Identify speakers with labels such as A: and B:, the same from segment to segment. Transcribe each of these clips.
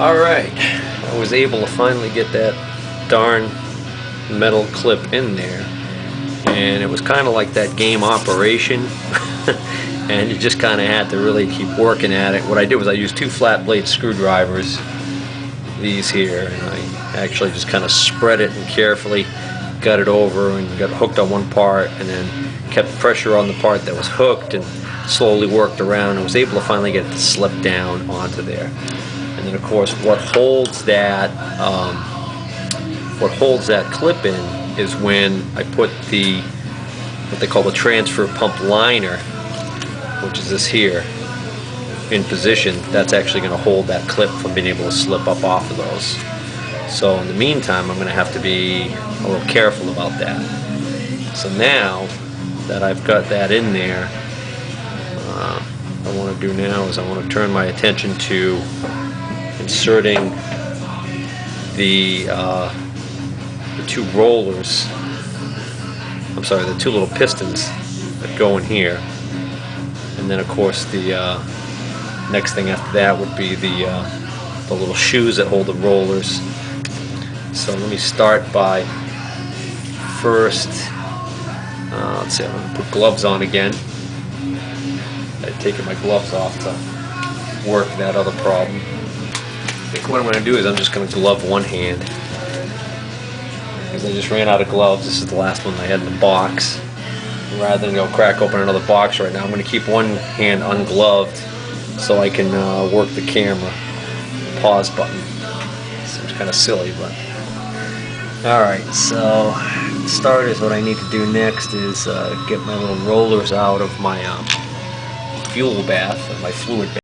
A: Alright, I was able to finally get that darn metal clip in there, and it was kind of like that game Operation and you just kind of had to really keep working at it. What I did was I used two flat blade screwdrivers, these here, and I actually just kind of spread it and carefully got it over and got hooked on one part, and then kept pressure on the part that was hooked and slowly worked around and was able to finally get it to slip down onto there. And then of course what holds that clip in is when I put the what they call the transfer pump liner, which is this here, in position. That's actually going to hold that clip from being able to slip up off of those. So in the meantime I'm going to have to be a little careful about that. So now that I've got that in there, what I want to do now is I want to turn my attention to inserting the two rollers, I'm sorry, the two little pistons that go in here. And then of course the next thing after that would be the little shoes that hold the rollers. So let me start by first, let's see, I'm going to put gloves on again. I've taken my gloves off to work that other problem. I think what I'm going to do is I'm just going to glove one hand, because I just ran out of gloves. This is the last one I had in the box. And rather than go crack open another box right now, I'm going to keep one hand ungloved so I can work the camera. The pause button. Seems kind of silly, but alright, so starters, what I need to do next is get my little rollers out of my fuel bath, or my fluid bath.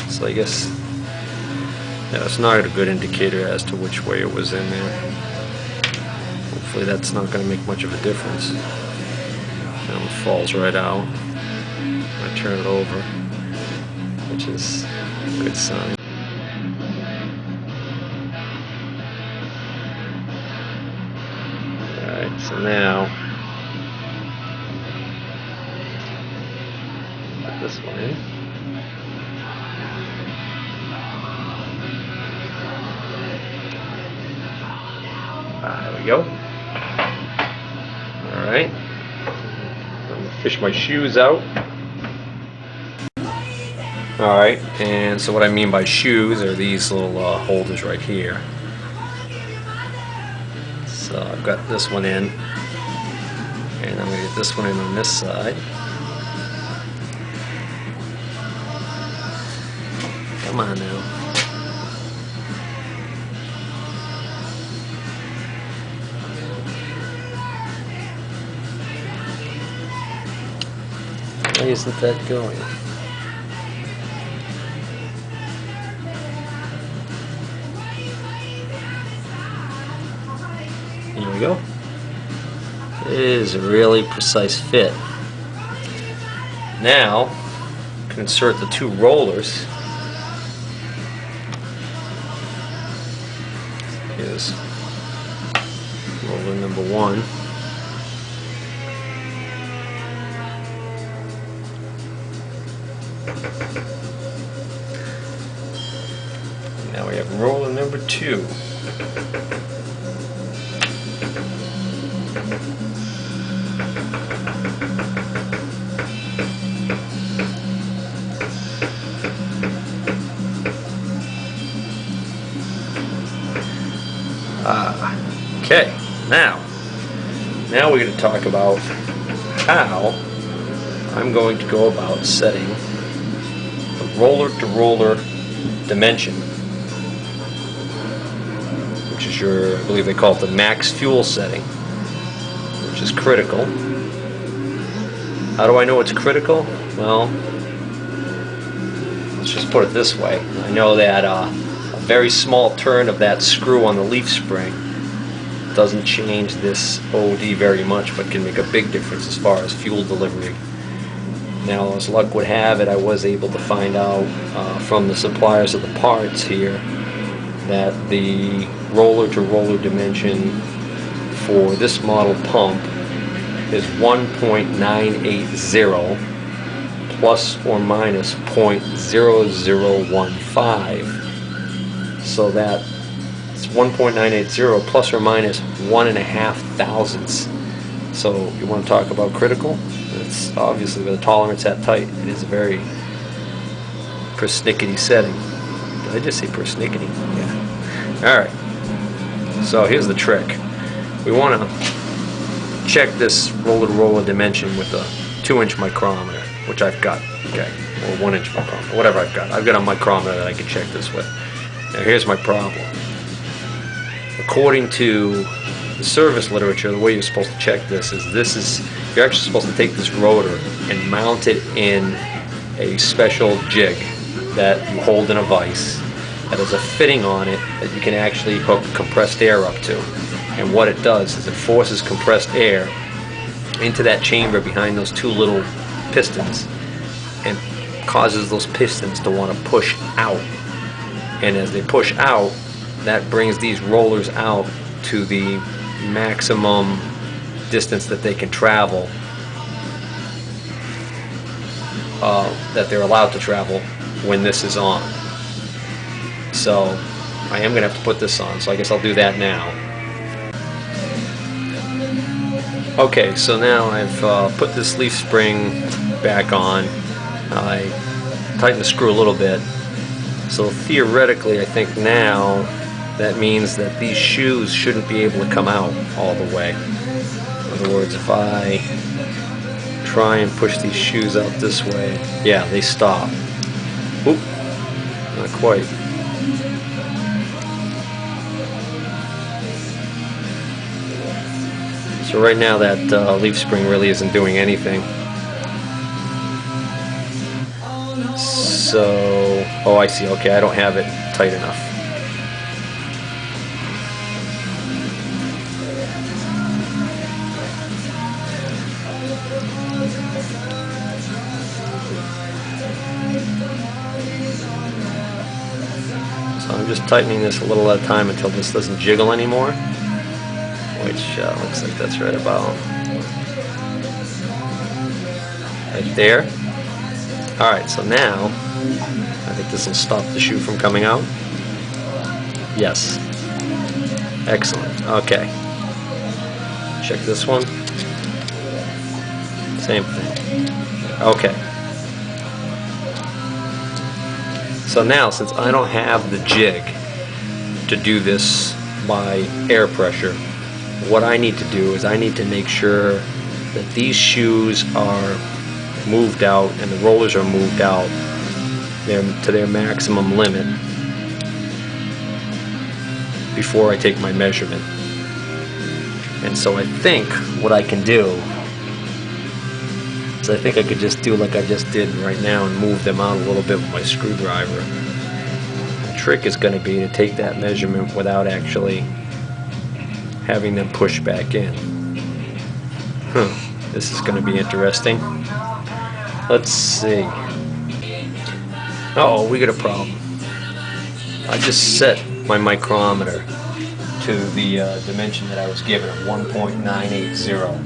A: So I guess it's not a good indicator as to which way it was in there. Hopefully that's not going to make much of a difference. Now it falls right out. I turn it over, which is a good sign. Alright, so now put this one in. There we go. Alright. I'm going to fish my shoes out. Alright, and so what I mean by shoes are these little holders right here. So I've got this one in, and I'm going to get this one in on this side. Come on now. Why isn't that going? Here we go. It is a really precise fit. Now, I can insert the two rollers. Here's roller number one. Now we have roller number two. Okay, now we're going to talk about how I'm going to go about setting the roller-to-roller dimension, which is your, I believe they call it the max fuel setting, which is critical. How do I know it's critical? Well, let's just put it this way. I know that a very small turn of that screw on the leaf spring doesn't change this OD very much, but can make a big difference as far as fuel delivery. Now, as luck would have it, I was able to find out from the suppliers of the parts here that the roller-to-roller dimension for this model pump is 1.980 plus or minus 0.0015. So that 1.980 plus or minus 1.5 thousandths. So you want to talk about critical? It's obviously with a tolerance that tight, it is a very persnickety setting. Did I just say persnickety? Yeah. Alright. So here's the trick. We want to check this roller-to-roller dimension with a 2-inch micrometer, which I've got. Okay. Or 1-inch micrometer. Whatever I've got. I've got a micrometer that I can check this with. Now here's my problem. According to the service literature, the way you're supposed to check this is you're actually supposed to take this rotor and mount it in a special jig that you hold in a vise that has a fitting on it that you can actually hook compressed air up to. And what it does is it forces compressed air into that chamber behind those two little pistons and causes those pistons to want to push out. And as they push out, that brings these rollers out to the maximum distance that they can travel, that they're allowed to travel when this is on. So I am going to have to put this on, so I guess I'll do that now. Okay, so now I've put this leaf spring back on. I tightened the screw a little bit. So theoretically, I think now that means that these shoes shouldn't be able to come out all the way. In other words, if I try and push these shoes out this way, yeah, they stop. Oop, not quite. So right now that leaf spring really isn't doing anything. So, oh, I see. Okay, I don't have it tight enough. So I'm just tightening this a little at a time until this doesn't jiggle anymore, which looks like that's right about right there. Alright, so now I think this will stop the shoe from coming out. Yes. Excellent. Okay. Check this one. Same thing. Okay. So now, since I don't have the jig to do this by air pressure, what I need to do is I need to make sure that these shoes are moved out and the rollers are moved out to their maximum limit before I take my measurement. And so I think what I can do is I think I could just do like I just did right now and move them out a little bit with my screwdriver. The trick is going to be to take that measurement without actually having them push back in. This is going to be interesting. Let's see. Uh-oh, we got a problem. I just set my micrometer to the dimension that I was given of 1.980.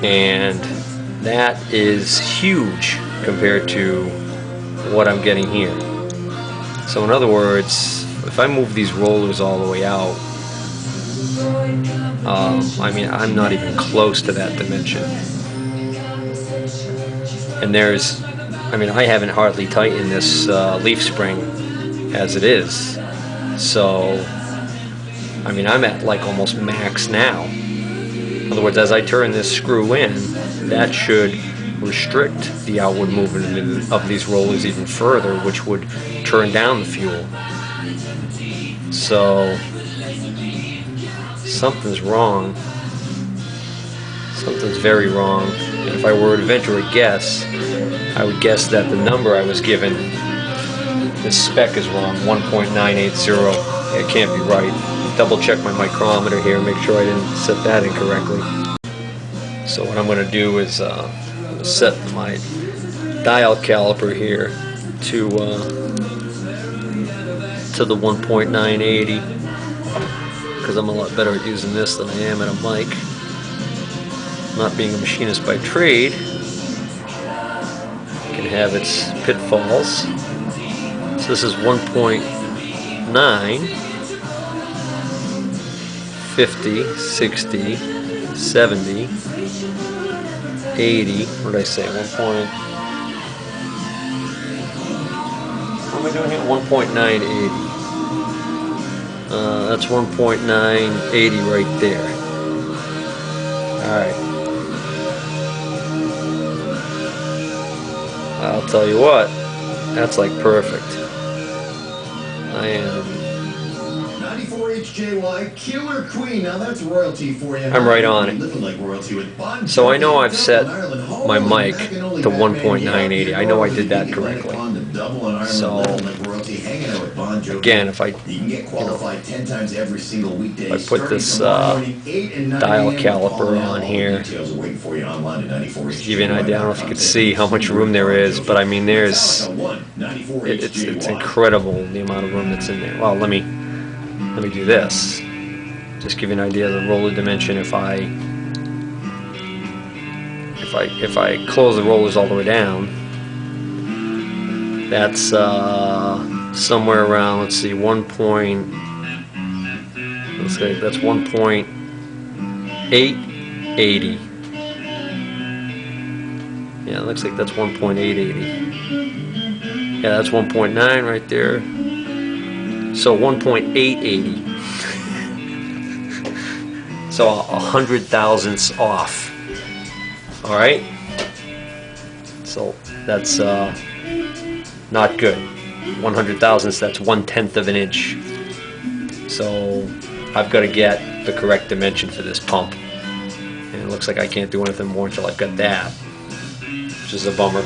A: And that is huge compared to what I'm getting here. So in other words, if I move these rollers all the way out, I mean, I'm not even close to that dimension. And there's, I mean, I haven't hardly tightened this leaf spring as it is. So I mean, I'm at like almost max now. In other words, as I turn this screw in, that should restrict the outward movement of these rollers even further, which would turn down the fuel. So something's wrong. Something's very wrong. And if I were to venture a guess, I would guess that the number I was given, the spec is wrong, 1.980. It can't be right. Double check my micrometer here, make sure I didn't set that incorrectly. So what I'm going to do is set my dial caliper here to the 1.980, because I'm a lot better at using this than I am at a mic. Not being a machinist by trade, it can have its pitfalls. So this is 1.9, 50, 60, 70, 80. What did I say? What am I doing here? 1.980. That's 1.980 right there. Alright. I'll tell you what, that's like perfect. I am
B: 94 HJY Killer Queen. Now that's royalty for you.
A: I'm right on it.
B: Like royalty with Bon
A: So I know
B: Jovi,
A: I've set my mic
B: back in
A: to
B: only back
A: 1.980. I know I did that correctly. So again, if I put this dial caliper on here, to give you an idea, I don't know if you can see how much room there is, but I mean it's incredible the amount of room that's in there. Well, let me do this. Just give you an idea of the roller dimension. If I close the rollers all the way down, that's somewhere around, let's see, that's 1.880. Yeah, it looks like that's 1.880. Yeah, that's 1.9 right there. So 1.880. So 100 thousandths off. All right. So that's not good. 100 thousandths. That's 1/10 of an inch. So I've got to get the correct dimension for this pump, and it looks like I can't do anything more until I've got that, which is a bummer.